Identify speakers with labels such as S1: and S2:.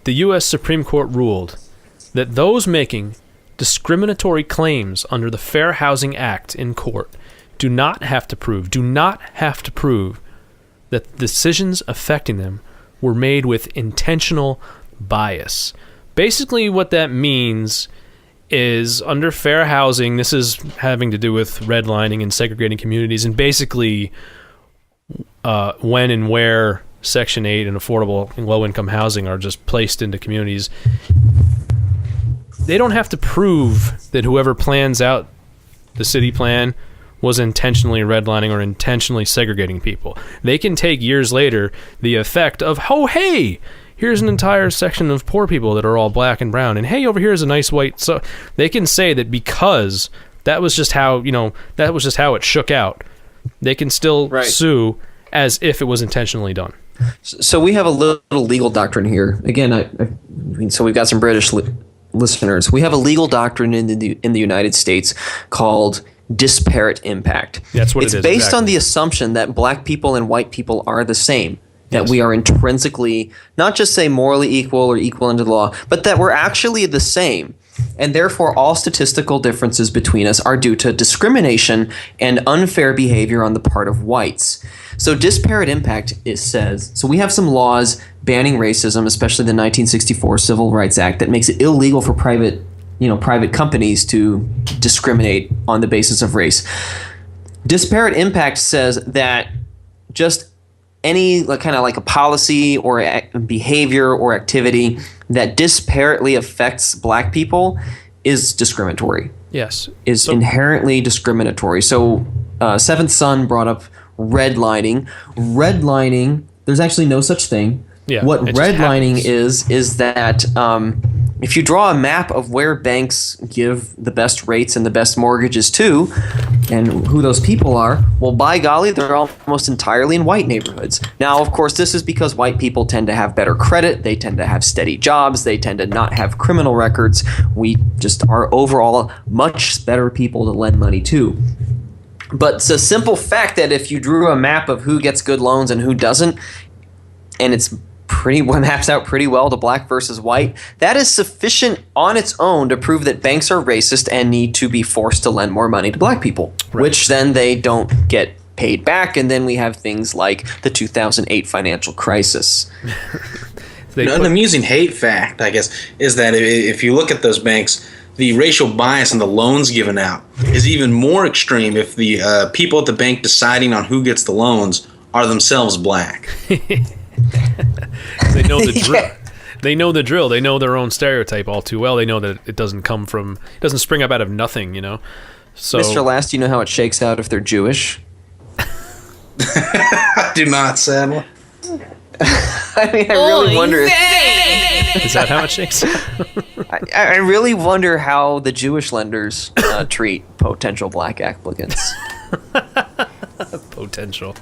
S1: the U.S. Supreme Court ruled that those making discriminatory claims under the Fair Housing Act in court do not have to prove that decisions affecting them were made with intentional bias. Basically, what that means is under fair housing, this is having to do with redlining and segregating communities, and basically when and where Section 8 and affordable and low-income housing are just placed into communities, they don't have to prove that whoever plans out the city plan was intentionally redlining or intentionally segregating people. They can take years later the effect of, oh, hey, here's an entire section of poor people that are all black and brown, and hey, over here is a nice white. So they can say that because that was just how it shook out, they can still sue as if it was intentionally done.
S2: So we have a little legal doctrine here. Again, so we've got some British listeners. We have a legal doctrine in the United States called disparate impact.
S1: That's what
S2: it's
S1: it is.
S2: Based on the assumption that black people and white people are the same. That we are intrinsically, not just say morally equal or equal under the law, but that we're actually the same. And therefore, all statistical differences between us are due to discrimination and unfair behavior on the part of whites. So disparate impact, it says, so we have some laws banning racism, especially the 1964 Civil Rights Act, that makes it illegal for private companies to discriminate on the basis of race. Disparate impact says that just any kind of like a policy or behavior or activity that disparately affects black people is discriminatory.
S1: Yes.
S2: Is inherently discriminatory. So Seventh Son brought up redlining. Redlining, there's actually no such thing.
S1: Yeah,
S2: what redlining is that if you draw a map of where banks give the best rates and the best mortgages to, and who those people are, well, by golly, they're almost entirely in white neighborhoods. Now, of course, this is because white people tend to have better credit. They tend to have steady jobs. They tend to not have criminal records. We just are overall much better people to lend money to. But it's a simple fact that if you drew a map of who gets good loans and who doesn't, and it's maps out pretty well to black versus white, that is sufficient on its own to prove that banks are racist and need to be forced to lend more money to black people, which then they don't get paid back, and then we have things like the 2008 financial crisis.
S3: An amusing hate fact, I guess, is that if you look at those banks, the racial bias in the loans given out is even more extreme if the people at the bank deciding on who gets the loans are themselves black.
S1: They know the drill. Yeah. They know the drill. They know their own stereotype all too well. They know that it doesn't spring up out of nothing, So,
S2: Mr. Last, do you know how it shakes out if they're Jewish?
S3: I do not, sadly.
S2: I mean, I really wonder.
S1: Is that how it shakes?
S2: I really wonder how the Jewish lenders treat potential black applicants.
S1: Potential.